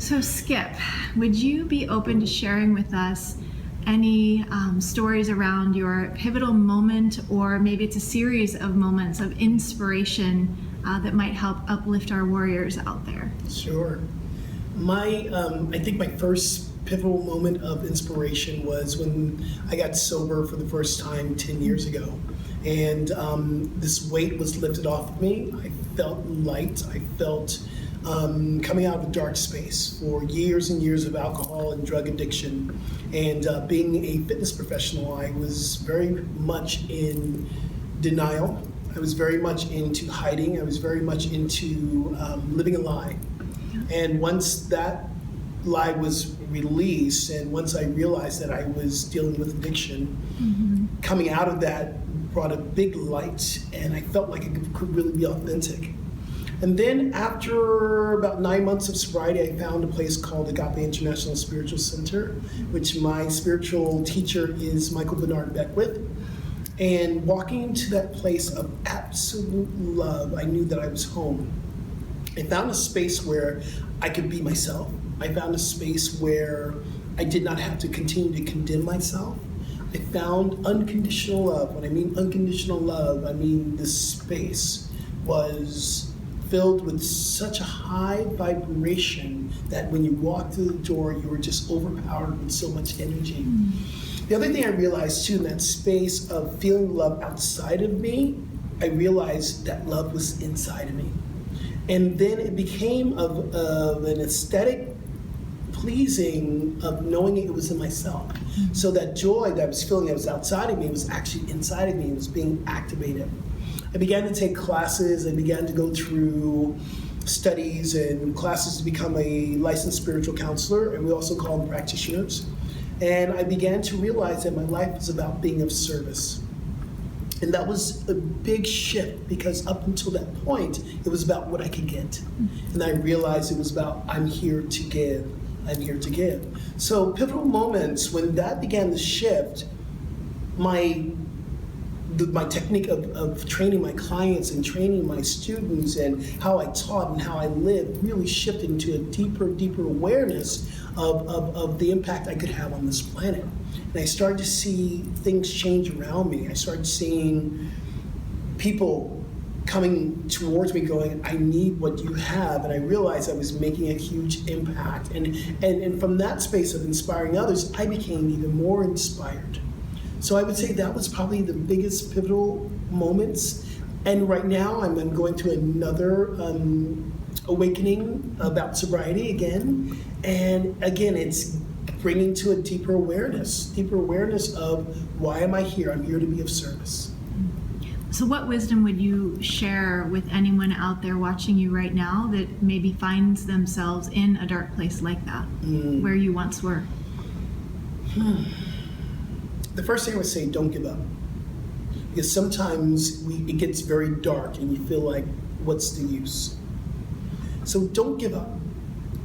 So Skip, would you be open to sharing with us any stories around your pivotal moment, or maybe it's a series of moments of inspiration that might help uplift our warriors out there? Sure. I think my first pivotal moment of inspiration was when I got sober for the first time 10 years ago. And this weight was lifted off of me. I felt light. I felt coming out of a dark space for years and years of alcohol and drug addiction. And being a fitness professional, I was very much in denial. I was very much into hiding. I was very much into living a lie. And once that lie was released, and once I realized that I was dealing with addiction, coming out of that brought a big light, and I felt like it could really be authentic. And then after about 9 months of sobriety, I found a place called Agape International Spiritual Center, which my spiritual teacher is Michael Bernard Beckwith. And walking into that place of absolute love, I knew that I was home. I found a space where I could be myself. I found a space where I did not have to continue to condemn myself. I found unconditional love. When I mean unconditional love, I mean this space was filled with such a high vibration that when you walked through the door, you were just overpowered with so much energy. The other thing I realized too, in that space of feeling love outside of me, I realized that love was inside of me. And then it became of an aesthetic pleasing of knowing it was in myself. So that joy that I was feeling that was outside of me was actually inside of me. It was being activated. I began to take classes. I began to go through studies and classes to become a licensed spiritual counselor, and we also call them practitioners. And I began to realize that my life was about being of service. And that was a big shift, because up until that point, it was about what I could get. And I realized it was about, I'm here to give. I'm here to give. So pivotal moments, when that began to shift, my technique of training my clients and training my students and how I taught and how I lived really shifted into a deeper awareness of the impact I could have on this planet. And I started to see things change around me. I started seeing people coming towards me going, I need what you have. And I realized I was making a huge impact. And from that space of inspiring others, I became even more inspired. So I would say that was probably the biggest pivotal moments. And right now I'm going through another awakening about sobriety again. And again, it's bringing to a deeper awareness of why am I here? I'm here to be of service. So what wisdom would you share with anyone out there watching you right now that maybe finds themselves in a dark place like that, where you once were? The first thing I would say, don't give up. Because sometimes it gets very dark and you feel like, what's the use? So don't give up,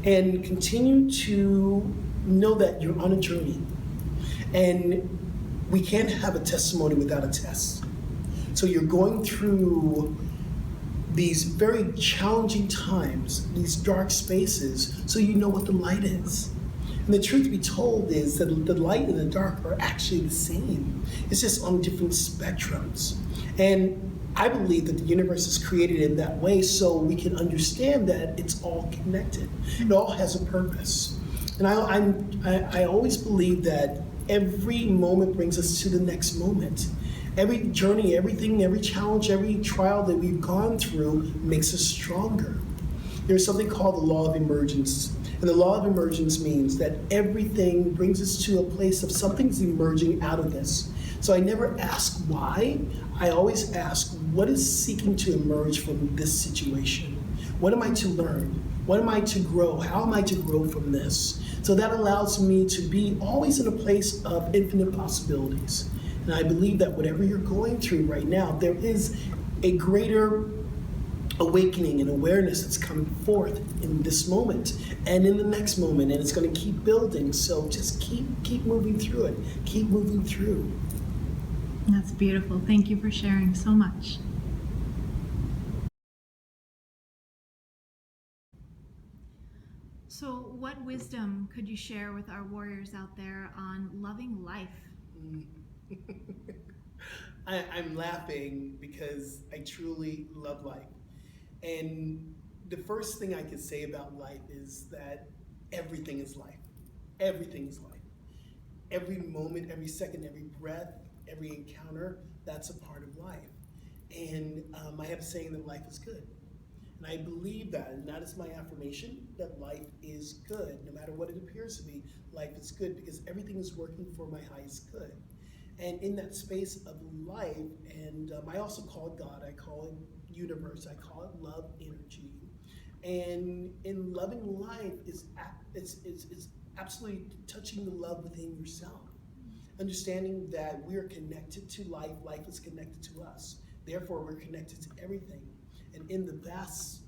and continue to know that you're on a journey. And we can't have a testimony without a test. So you're going through these very challenging times, these dark spaces, so you know what the light is. And the truth be told is that the light and the dark are actually the same. It's just on different spectrums. And I believe that the universe is created in that way so we can understand that it's all connected. It all has a purpose. And I always believe that every moment brings us to the next moment. Every journey, everything, every challenge, every trial that we've gone through makes us stronger. There's something called the law of emergence. And the law of emergence means that everything brings us to a place of something's emerging out of this. So I never ask why. I always ask, what is seeking to emerge from this situation? What am I to learn? What am I to grow? How am I to grow from this? So that allows me to be always in a place of infinite possibilities. And I believe that whatever you're going through right now, there is a greater awakening and awareness that's coming forth in this moment and in the next moment, and it's going to keep building. So just keep moving through it. Keep moving through. That's beautiful. Thank you for sharing so much. So, what wisdom could you share with our warriors out there on loving life? I'm laughing because I truly love life. And the first thing I can say about life is that everything is life. Everything is life. Every moment, every second, every breath, every encounter, that's a part of life. And I have a saying that life is good. And I believe that, and that is my affirmation, that life is good. No matter what it appears to be, life is good because everything is working for my highest good. And in that space of life, and I also call it God, I call it universe, I call it love energy. And in loving life, it's absolutely touching the love within yourself. Understanding that we are connected to life, life is connected to us. Therefore, we're connected to everything. And in the vast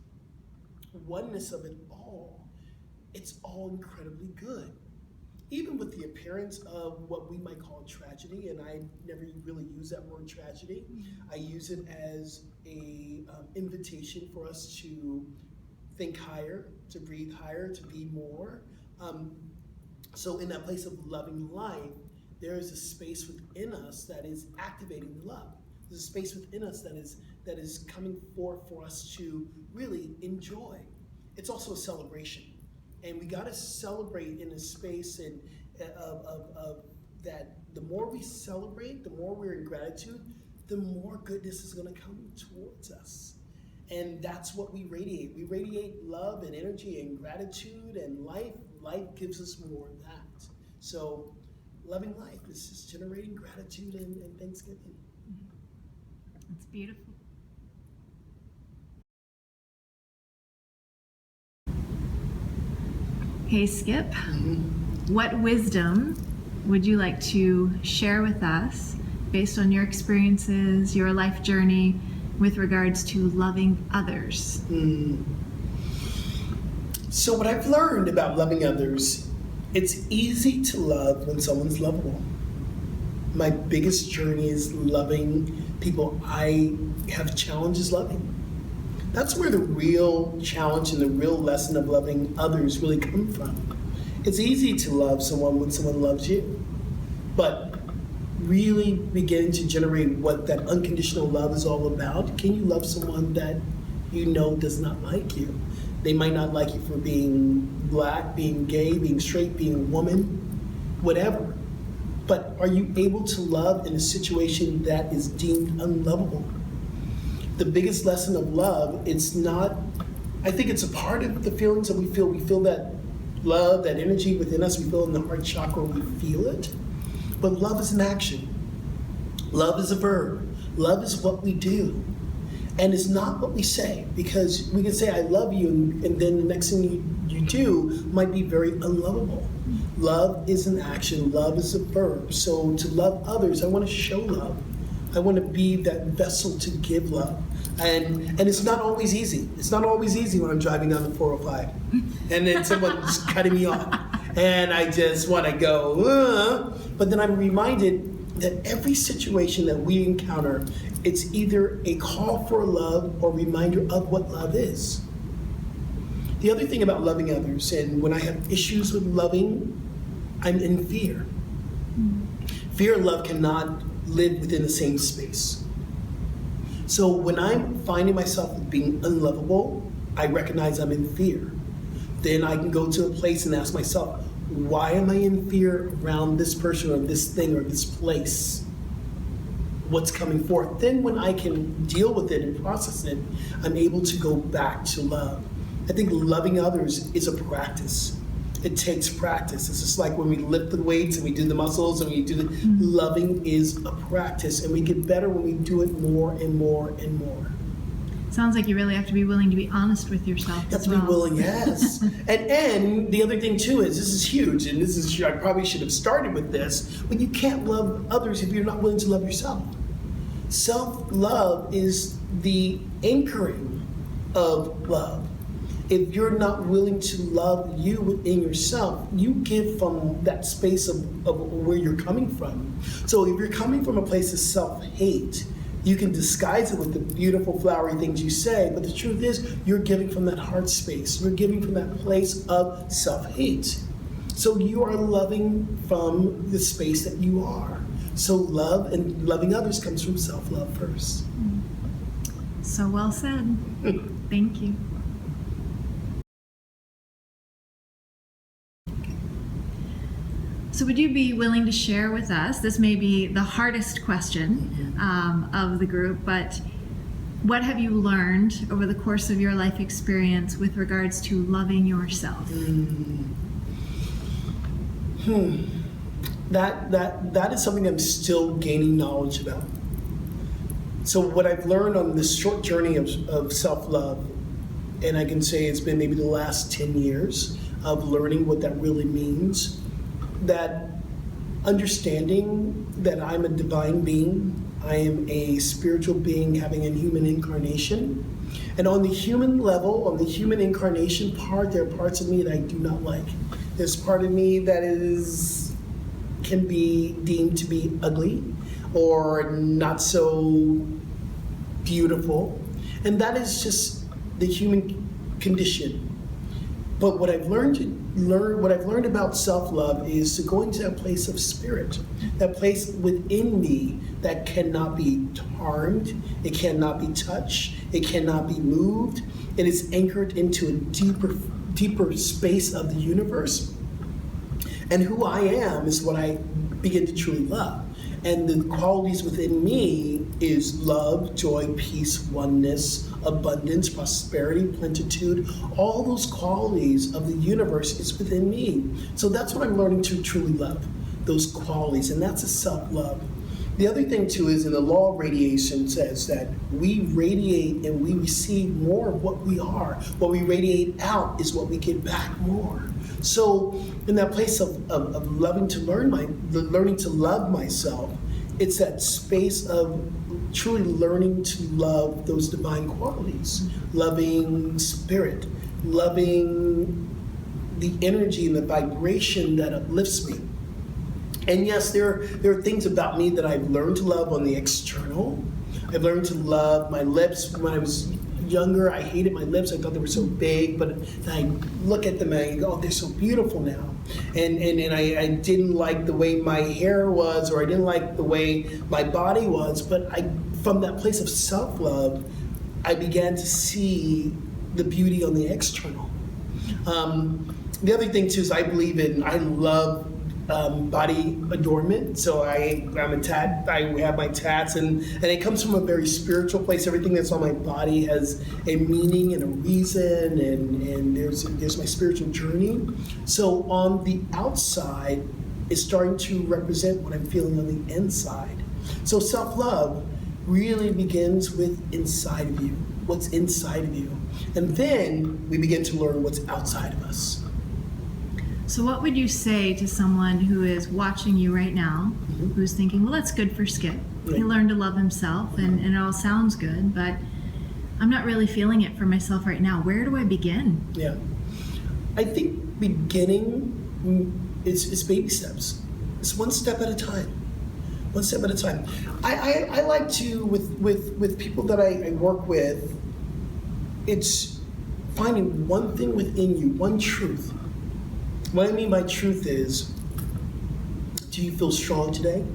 oneness of it all, it's all incredibly good. Even with the appearance of what we might call tragedy, and I never really use that word tragedy, I use it as a invitation for us to think higher, to breathe higher, to be more. So in that place of loving life, there is a space within us that is activating love. There's a space within us that is coming forth for us to really enjoy. It's also a celebration. And we got to celebrate in a space of that. The more we celebrate, the more we're in gratitude, the more goodness is going to come towards us. And that's what we radiate. We radiate love and energy and gratitude and life. Life gives us more of that. So loving life is just generating gratitude and thanksgiving. It's beautiful. Hey, Skip, what wisdom would you like to share with us based on your experiences, your life journey with regards to loving others? So what I've learned about loving others, it's easy to love when someone's lovable. My biggest journey is loving people I have challenges loving. That's where the real challenge and the real lesson of loving others really come from. It's easy to love someone when someone loves you, but really beginning to generate what that unconditional love is all about. Can you love someone that you know does not like you? They might not like you for being black, being gay, being straight, being a woman, whatever. But are you able to love in a situation that is deemed unlovable? The biggest lesson of love, it's not, I think it's a part of the feelings that we feel. We feel that love, that energy within us. We feel in the heart chakra, we feel it. But love is an action. Love is a verb. Love is what we do. And it's not what we say, because we can say, I love you, and then the next thing you do might be very unlovable. Love is an action. Love is a verb. So to love others, I want to show love. I want to be that vessel to give love. And it's not always easy. It's not always easy when I'm driving down the 405 and then someone's cutting me off and I just want to go, but then I'm reminded that every situation that we encounter, it's either a call for love or a reminder of what love is. The other thing about loving others, and when I have issues with loving, I'm in fear. Fear and love cannot live within the same space. So when I'm finding myself being unlovable, I recognize I'm in fear. Then I can go to a place and ask myself, why am I in fear around this person or this thing or this place? What's coming forth? Then when I can deal with it and process it, I'm able to go back to love. I think loving others is a practice. It takes practice. It's just like when we lift the weights and we do the muscles and we do the loving is a practice, and we get better when we do it more and more and more. Sounds like you really have to be willing to be honest with yourself. You have to be willing, yes. and the other thing too is, this is huge, and this is, I probably should have started with this, but you can't love others if you're not willing to love yourself. Self-love is the anchoring of love. If you're not willing to love you within yourself, you give from that space of where you're coming from. So if you're coming from a place of self-hate, You can disguise it with the beautiful flowery things you say, but the truth is you're giving from that heart space. You're giving from that place of self-hate. So you are loving from the space that you are. So love and loving others comes from self-love first. So well said. Thank you. So would you be willing to share with us, this may be the hardest question of the group, but what have you learned over the course of your life experience with regards to loving yourself? That is something I'm still gaining knowledge about. So what I've learned on this short journey of self-love, and I can say it's been maybe the last 10 years of learning what that really means, that understanding that I'm a divine being, I am a spiritual being having a human incarnation. And on the human level, on the human incarnation part, there are parts of me that I do not like. There's part of me that can be deemed to be ugly or not so beautiful. And that is just the human condition. But what I've learned about self-love is to go into that place of spirit, that place within me that cannot be harmed, it cannot be touched, it cannot be moved. It is anchored into a deeper space of the universe. And who I am is what I begin to truly love. And the qualities within me is love, joy, peace, oneness, abundance, prosperity, plenitude. All those qualities of the universe is within me. So that's what I'm learning to truly love, those qualities, and that's a self-love. The other thing too is in the law of radiation says that we radiate and we receive more of what we are. What we radiate out is what we get back more. So in that place of learning to love myself, it's that space of truly learning to love those divine qualities, loving spirit, loving the energy and the vibration that uplifts me. And yes, there are things about me that I've learned to love on the external. I've learned to love my lips. When I was younger, I hated my lips. I thought they were so big, but I look at them and I go, oh, they're so beautiful now. And I didn't like the way my hair was, or I didn't like the way my body was, but from that place of self-love, I began to see the beauty on the external. The other thing too is I love body adornment. So I have my tats, and it comes from a very spiritual place. Everything that's on my body has a meaning and a reason, and there's my spiritual journey. So on the outside, it's starting to represent what I'm feeling on the inside. So self-love really begins with inside of you, what's inside of you. And then we begin to learn what's outside of us. So what would you say to someone who is watching you right now, who's thinking, well, that's good for Skip. He learned to love himself, and it all sounds good, but I'm not really feeling it for myself right now. Where do I begin? Yeah. I think beginning is baby steps. It's one step at a time. One step at a time. I like to, with people that I work with, it's finding one thing within you, one truth. What I mean by truth is, do you feel strong today?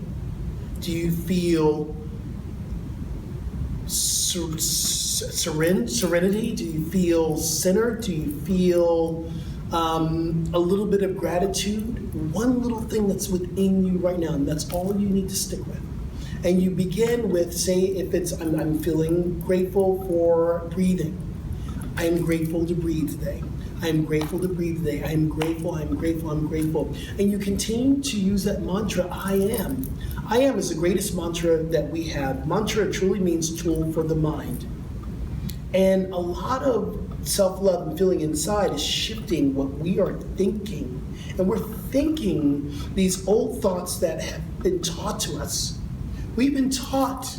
Do you feel serenity? Do you feel centered? Do you feel a little bit of gratitude? One little thing that's within you right now, and that's all you need to stick with. And you begin with, say, if it's, I'm feeling grateful for breathing. I am grateful to breathe today. I am grateful to breathe today. I am grateful, I'm grateful, I'm grateful. And you continue to use that mantra, I am. I am is the greatest mantra that we have. Mantra truly means tool for the mind. And a lot of self-love and feeling inside is shifting what we are thinking. And we're thinking these old thoughts that have been taught to us. We've been taught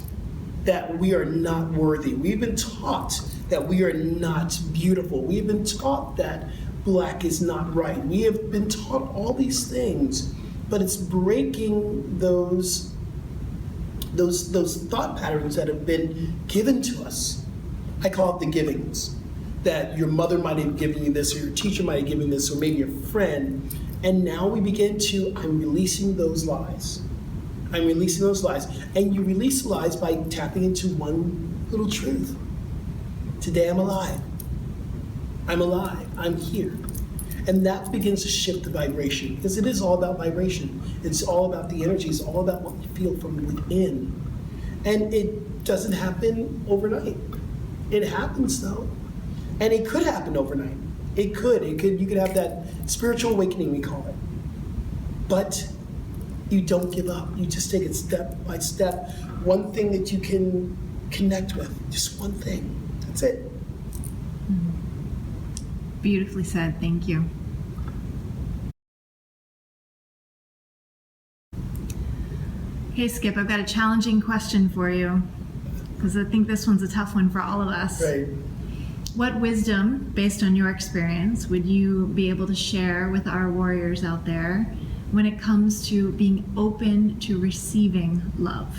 that we are not worthy. We've been taught that we are not beautiful. We have been taught that black is not right. We have been taught all these things, but it's breaking those those thought patterns that have been given to us. I call it the givings. That your mother might have given you this, or your teacher might have given this, or maybe a friend. And now we begin to, I'm releasing those lies. I'm releasing those lies. And you release lies by tapping into one little truth. Today I'm alive. I'm alive. I'm here. And that begins to shift the vibration, because it is all about vibration. It's all about the energy. It's all about what you feel from within. And it doesn't happen overnight. It happens though. And it could happen overnight. It could. You could have that spiritual awakening, we call it. But you don't give up. You just take it step by step. One thing that you can connect with. Just one thing. That's it. Beautifully said. Thank you. Hey, Skip, I've got a challenging question for you, because I think this one's a tough one for all of us. Right. What wisdom, based on your experience, would you be able to share with our warriors out there when it comes to being open to receiving love?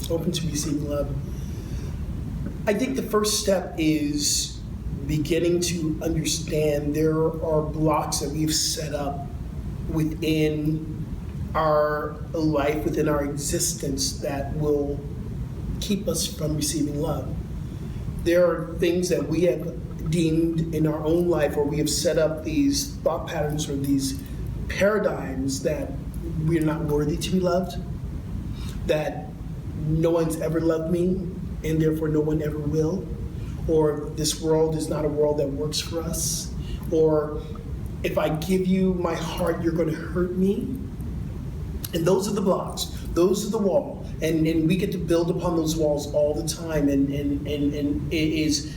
Open to receiving love. I think the first step is beginning to understand there are blocks that we've set up within our life, within our existence, that will keep us from receiving love. There are things that we have deemed in our own life, or we have set up these thought patterns or these paradigms that we're not worthy to be loved, that no one's ever loved me, and therefore no one ever will, or this world is not a world that works for us, or if I give you my heart, you're going to hurt me. And those are the blocks. Those are the wall. And we get to build upon those walls all the time. And it is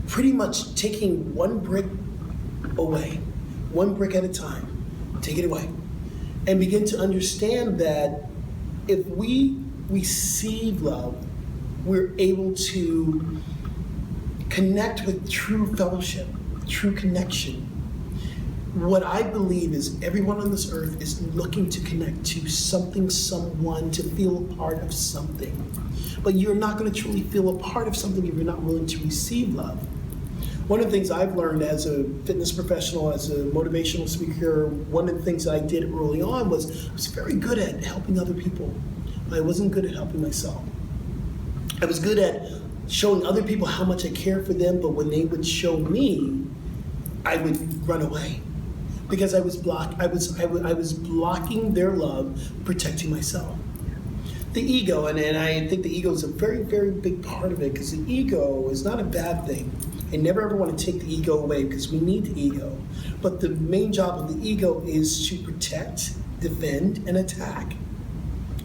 pretty much taking one brick away, one brick at a time. Take it away. And begin to understand that if we receive love, we're able to connect with true fellowship, true connection. What I believe is everyone on this earth is looking to connect to something, someone, to feel a part of something. But you're not going to truly feel a part of something if you're not willing to receive love. One of the things I've learned as a fitness professional, as a motivational speaker, one of the things that I did early on was I was very good at helping other people, but I wasn't good at helping myself. I was good at showing other people how much I care for them, but when they would show me, I would run away. Because I was blocking their love, protecting myself. The ego, and I think the ego is a very, very big part of it, because the ego is not a bad thing. I never ever want to take the ego away, because we need the ego. But the main job of the ego is to protect, defend, and attack.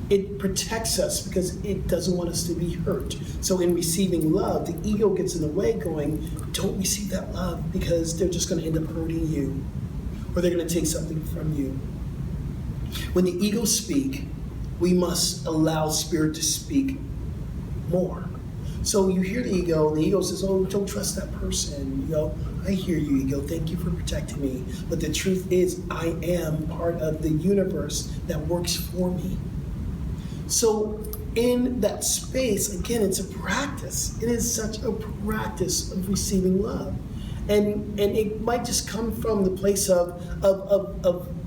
It protects us because it doesn't want us to be hurt. So in receiving love, the ego gets in the way going, don't receive that love, because they're just going to end up hurting you, or they're going to take something from you. When the ego speaks, we must allow spirit to speak more. So you hear the ego, and the ego says, oh, don't trust that person. You know, I hear you, ego, thank you for protecting me. But the truth is, I am part of the universe that works for me. So in that space, again, it's a practice. It is such a practice of receiving love. And it might just come from the place of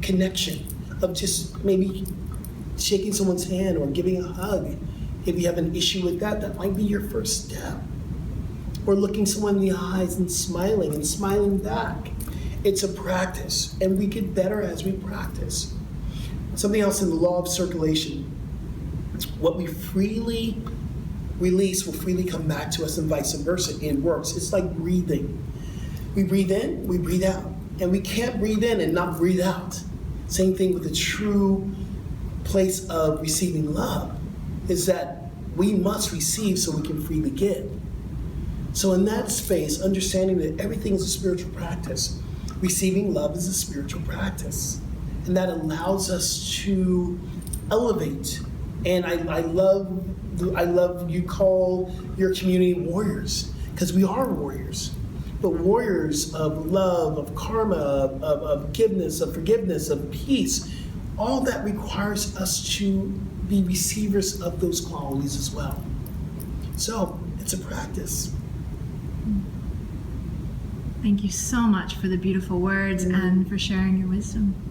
connection, of just maybe shaking someone's hand or giving a hug. If you have an issue with that, that might be your first step. Or looking someone in the eyes and smiling back. It's a practice, and we get better as we practice. Something else in the law of circulation. What we freely release will freely come back to us, and vice versa. It works. It's like breathing. We breathe in, we breathe out. And we can't breathe in and not breathe out. Same thing with the true place of receiving love, is that we must receive so we can freely give. So in that space, understanding that everything is a spiritual practice, receiving love is a spiritual practice. And that allows us to elevate. And I love you call your community warriors, because we are warriors. But warriors of love, of karma, of forgiveness, of peace, all that requires us to be receivers of those qualities as well. So it's a practice. Thank you so much for the beautiful words and for sharing your wisdom.